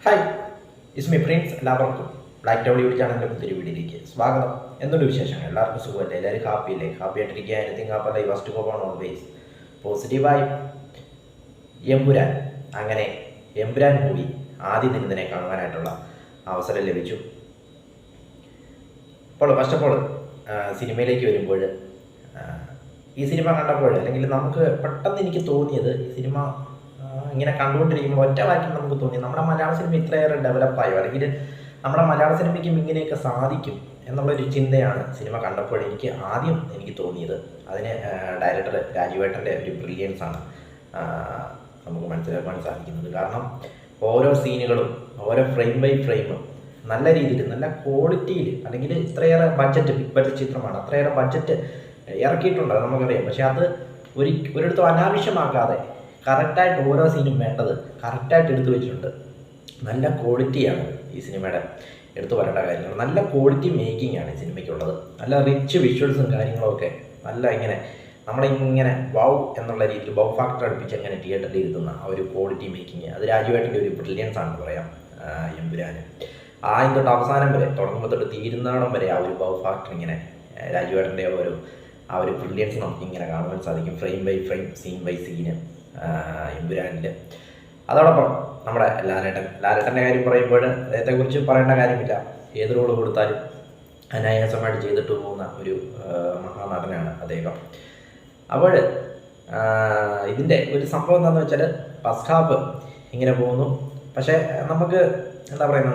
Hi, is my friends. എല്ലാവർക്കും black Tollywood ചാനലിൻ്റെ പുതിയൊരു വീഡിയോയിലേക്ക് സ്വാഗതം. എന്തുണ്ട് വിശേഷങ്ങൾ? എല്ലാവർക്കും സുഖമല്ലേ? എല്ലാവരും ഹാപ്പിയല്ലേ? ഹാപ്പി ആയിട്ടിരിക്കുക. Anything happy life first go on always പോസിറ്റീവായി. എമ്പുരാൻ, അങ്ങനെ എമ്പുരാൻ മൂവി ആദ്യ ദിനം തന്നെ കാണുവാനായിട്ടുള്ള അവസരം ലഭിച്ചു. ഫസ്റ്റ് ഓഫ് ഓൾ സിനിമയിലേക്ക് വരുമ്പോൾ ഈ സിനിമ കണ്ടപ്പോൾ അല്ലെങ്കിൽ നമുക്ക് പെട്ടെന്ന് എനിക്ക് തോന്നിയത്, ഈ സിനിമ ഇങ്ങനെ കണ്ടുകൊണ്ടിരിക്കുമ്പോൾ ഒറ്റ വാക്കിൽ നമുക്ക് തോന്നി നമ്മുടെ മലയാള സിനിമ ഇത്രയേറെ ഡെവലപ്പായോ, അല്ലെങ്കിൽ നമ്മുടെ മലയാള സിനിമയ്ക്കും ഇങ്ങനെയൊക്കെ സാധിക്കും എന്നുള്ളൊരു ചിന്തയാണ് സിനിമ കണ്ടപ്പോൾ എനിക്ക് തോന്നിയത്. അതിന് ഡയറക്ടർ രാജുവേട്ടൻ്റെ ഒരു ബ്രില്യൻസ് ആണ് നമുക്ക് മനസ്സിലാക്കാൻ സാധിക്കുന്നത്. കാരണം ഓരോ സീനുകളും ഓരോ ഫ്രെയിം ബൈ ഫ്രെയിമും നല്ല രീതിയിൽ, നല്ല ക്വാളിറ്റിയിൽ, അല്ലെങ്കിൽ ഇത്രയേറെ ബഡ്ജറ്റ്, ബിഗ് ബഡ്ജറ്റ് ചിത്രമാണ്, അത്രയേറെ ബഡ്ജറ്റ് ഇറക്കിയിട്ടുണ്ട്, അത് നമുക്കറിയാം. പക്ഷെ അത് ഒരിടത്തും അനാവശ്യമാക്കാതെ കറക്റ്റായിട്ട് ഓരോ സീനും വേണ്ടത് കറക്റ്റായിട്ട് എടുത്തു വെച്ചിട്ടുണ്ട്. നല്ല ക്വാളിറ്റിയാണ് ഈ സിനിമയുടെ എടുത്തു പറയേണ്ട കാര്യങ്ങൾ. നല്ല ക്വാളിറ്റി മേക്കിംഗ് ആണ് ഈ സിനിമയ്ക്കുള്ളത്. നല്ല റിച്ച് വിഷ്വൽസും കാര്യങ്ങളൊക്കെ നല്ല നമ്മളിങ്ങനെ വൗ എന്നുള്ള രീതിയിൽ വൗ ഫാക്ടർ അടുപ്പിച്ച് അങ്ങനെ തിയേറ്ററിൽ ഇരുത്തുന്ന ആ ഒരു ക്വാളിറ്റി മേക്കിങ്, അത് രാജുവേട്ടൻ്റെ ഒരു ബ്രില്യൻസ് ആണെന്ന് പറയാം. എമ്പുരാൻ ആദ്യം തൊട്ട് അവസാനം വരെ, തുടങ്ങുമ്പോൾ തൊട്ട് തീരുന്നിടം വരെ ആ ഒരു വൗ ഫാക്ടർ ഇങ്ങനെ രാജുവേട്ടൻ്റെ ആ ഒരു ബ്രില്യൻസ് നമുക്കിങ്ങനെ കാണുവാൻ സാധിക്കും. Frame by frame, scene by scene എമ്പുരാനിൽ. അതോടൊപ്പം നമ്മുടെ ലാലേട്ടൻ്റെ കാര്യം പറയുമ്പോൾ അദ്ദേഹത്തെക്കുറിച്ച് പറയേണ്ട കാര്യമില്ല. ഏത് റോള് കൊടുത്താലും അനായാസമായിട്ട് ചെയ്തിട്ട് പോകുന്ന ഒരു മഹാനടനാണ് അദ്ദേഹം. അപ്പോൾ ഇതിൻ്റെ ഒരു സംഭവം എന്താണെന്ന് വെച്ചാൽ, ഫസ്റ്റ് ഹാഫ് ഇങ്ങനെ പോകുന്നു, പക്ഷേ നമുക്ക്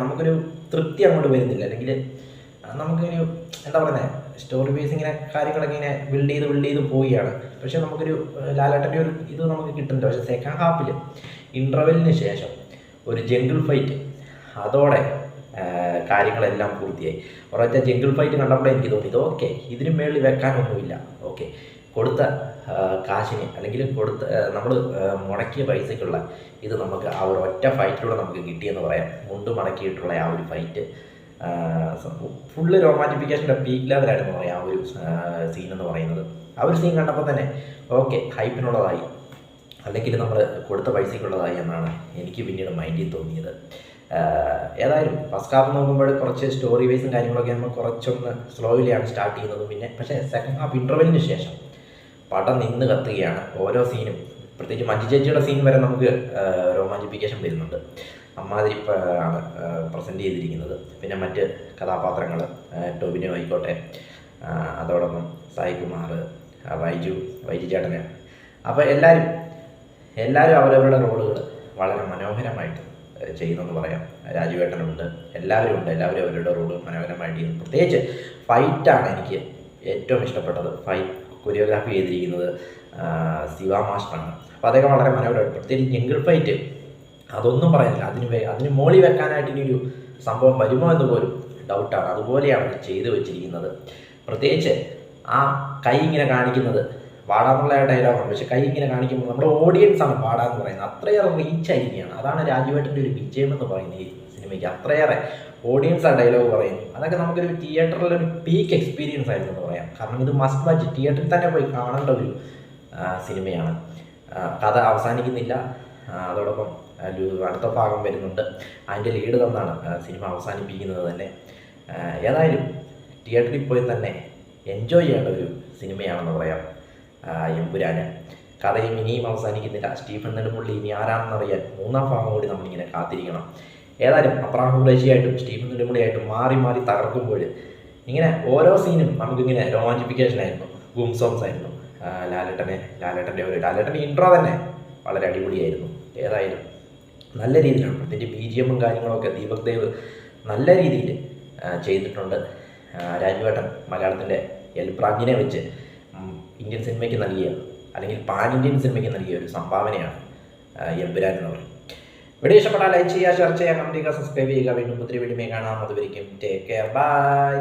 നമുക്കൊരു തൃപ്തി അങ്ങോട്ട് വരുന്നില്ല. അല്ലെങ്കിൽ നമുക്കൊരു സ്റ്റോറി ബേസ് ഇങ്ങനെ കാര്യങ്ങളൊക്കെ ഇങ്ങനെ ബിൽഡ് ചെയ്ത് പോവുകയാണ്. പക്ഷേ നമുക്കൊരു ലാലേട്ടൻ്റെ ഒരു ഇത് നമുക്ക് കിട്ടുന്നുണ്ട്. പക്ഷേ സെക്കൻഡ് ഹാഫിൽ ഇൻ്റർവെല്ലിന് ശേഷം ഒരു ജംഗിൾ ഫൈറ്റ്, അതോടെ കാര്യങ്ങളെല്ലാം പൂർത്തിയായി. ഒരൊറ്റ ജംഗിൾ ഫൈറ്റ് കണ്ടപ്പോഴേ എനിക്ക് തോന്നി, ഇത് ഓക്കെ, ഇതിന് മേളിൽ വെക്കാനൊന്നുമില്ല. ഓക്കെ, കൊടുത്ത കാശിന്, അല്ലെങ്കിൽ നമ്മൾ മുടക്കിയ പൈസയ്ക്കുള്ള ഇത് നമുക്ക് ആ ഒരു ഒറ്റ ഫൈറ്റിലൂടെ നമുക്ക് കിട്ടിയെന്ന് പറയാം. മുണ്ട് മടക്കിയിട്ടുള്ള ആ ഒരു ഫൈറ്റ് ഫുള്ള് റൊമാൻറ്റിഫിക്കേഷൻ്റെ പീക്ക് ലെവലായിരുന്നു പറയാം ആ ഒരു സീൻ എന്ന് പറയുന്നത്. ആ ഒരു സീൻ കണ്ടപ്പോൾ തന്നെ ഓക്കെ, ഹൈപ്പിനുള്ളതായി, അല്ലെങ്കിൽ നമ്മൾ കൊടുത്ത പൈസയ്ക്കുള്ളതായി എന്നാണ് എനിക്ക് പിന്നീട് മൈൻഡിൽ തോന്നിയത്. ഏതായാലും ഫസ്റ്റ് ഹാഫ് നോക്കുമ്പോൾ കുറച്ച് സ്റ്റോറി വൈസും കാര്യങ്ങളൊക്കെ നമ്മൾ കുറച്ചൊന്ന് സ്ലോയിലാണ് സ്റ്റാർട്ട് ചെയ്യുന്നത്. പക്ഷേ സെക്കൻഡ് ഹാഫ് ഇൻ്റർവെല്ലിന് ശേഷം പടം നിന്ന് കത്തുകയാണ്. ഓരോ സീനും, പ്രത്യേകിച്ച് മഞ്ജു ചേച്ചിയുടെ സീൻ വരെ നമുക്ക് റൊമാൻറ്റിഫിക്കേഷൻ വരുന്നുണ്ട്. അമ്മാതിരി ആണ് പ്രസൻറ്റ് ചെയ്തിരിക്കുന്നത്. പിന്നെ മറ്റ് കഥാപാത്രങ്ങൾ, ടോബിനോ ആയിക്കോട്ടെ, അതോടൊപ്പം സായികുമാർ, വൈജു ചേട്ടന്, അപ്പോൾ എല്ലാവരും അവരവരുടെ റോളുകൾ വളരെ മനോഹരമായിട്ട് ചെയ്യുന്നെന്ന് പറയാം. രാജുവേട്ടനുണ്ട്, എല്ലാവരും അവരുടെ റോള് മനോഹരമായിട്ട് ചെയ്യുന്നു. പ്രത്യേകിച്ച് ഫൈറ്റാണ് എനിക്ക് ഏറ്റവും ഇഷ്ടപ്പെട്ടത്. ഫൈറ്റ് കൊറിയോഗ്രാഫി ചെയ്തിരിക്കുന്നത് ശിവ മാസ്റ്ററാണ്. അപ്പോൾ അതൊക്കെ വളരെ മനോഹരമായിട്ട്, പ്രത്യേകിച്ച് ജംഗിൾ ഫൈറ്റ് അതൊന്നും പറയുന്നില്ല. അതിന് മോളി വെക്കാനായിട്ട് ഇനിയൊരു സംഭവം വരുമോ എന്ന് പോലും ഡൗട്ടാണ്. അതുപോലെയാണ് ചെയ്തു വെച്ചിരിക്കുന്നത്. പ്രത്യേകിച്ച് ആ കൈ ഇങ്ങനെ കാണിക്കുന്നത്, പാടാന്നുള്ള ഡയലോഗാണ്, പക്ഷെ കൈ ഇങ്ങനെ കാണിക്കുമ്പോൾ നമ്മുടെ ഓഡിയൻസാണ് പാടാന്ന് പറയുന്നത്. അത്രയേറെ റീച്ചായിരിക്കുകയാണ്. അതാണ് രാജുവേട്ടൻ്റെ ഒരു വിജയം എന്ന് പറയുന്നത്. ഈ സിനിമയ്ക്ക് അത്രയേറെ ഓഡിയൻസ് ആ ഡയലോഗ് പറയുന്നു. അതൊക്കെ നമുക്കൊരു തിയേറ്ററിലൊരു പീക്ക് എക്സ്പീരിയൻസ് ആയിരുന്നു എന്ന് പറയാം. കാരണം ഇത് മസ്റ്റ് വാച്ച്, തിയേറ്ററിൽ തന്നെ പോയി കാണേണ്ട ഒരു സിനിമയാണ്. കഥ അവസാനിക്കുന്നില്ല, അതോടൊപ്പം അടുത്ത ഭാഗം വരുന്നുണ്ട്. അതിൻ്റെ ലീഡ് തന്നാണ് സിനിമ അവസാനിപ്പിക്കുന്നത് തന്നെ. ഏതായാലും തിയേറ്ററിൽ പോയി തന്നെ എൻജോയ് ചെയ്യേണ്ട ഒരു സിനിമയാണെന്ന് പറയാം എമ്പുരാൻ. കഥയും ഇനിയും അവസാനിക്കുന്നില്ല. സ്റ്റീഫൻ നെടുമുള്ളി ഇനി ആരാണെന്നറിയാൻ മൂന്നാം ഭാഗം കൂടി നമ്മളിങ്ങനെ കാത്തിരിക്കണം. ഏതായാലും അബ്രഹാം ഖുറേഷിയായിട്ടും സ്റ്റീഫൻ നെടുമുള്ളിയായിട്ടും മാറി തകർക്കുമ്പോൾ ഇങ്ങനെ ഓരോ സീനും നമുക്കിങ്ങനെ റൊമാൻറ്റിഫിക്കേഷൻ ആയിരുന്നു, ഗൂം സോങ്സ് ആയിരുന്നു. ലാലേട്ടൻ്റെ ഇൻട്രോ തന്നെ വളരെ അടിപൊളിയായിരുന്നു. ഏതായാലും നല്ല രീതിയിലാണ്, പ്രത്യേകിച്ച് BGM കാര്യങ്ങളൊക്കെ ദീപക് ദേവ് നല്ല രീതിയിൽ ചെയ്തിട്ടുണ്ട്. രാജുവേട്ടൻ മലയാളത്തിൻ്റെ പ്രാഞ്ചിനെ വെച്ച് ഇന്ത്യൻ സിനിമയ്ക്ക് നൽകിയ, അല്ലെങ്കിൽ പാൻ ഇന്ത്യൻ സിനിമയ്ക്ക് നൽകിയ ഒരു സംഭാവനയാണ് എമ്പുരാൻ എന്ന് പറയും. വീഡിയോ ഇഷ്ടപ്പെട്ടാൽ ലൈക്ക് ചെയ്യുക, ഷെയർ ചെയ്യുക, കമൻറ്റ് ചെയ്യുക, സബ്സ്ക്രൈബ് ചെയ്യുക. വീണ്ടും പുതിയ വീഡിയോ കാണാം. അതുവരെയും ടേക്ക് കെയർ, ബൈ.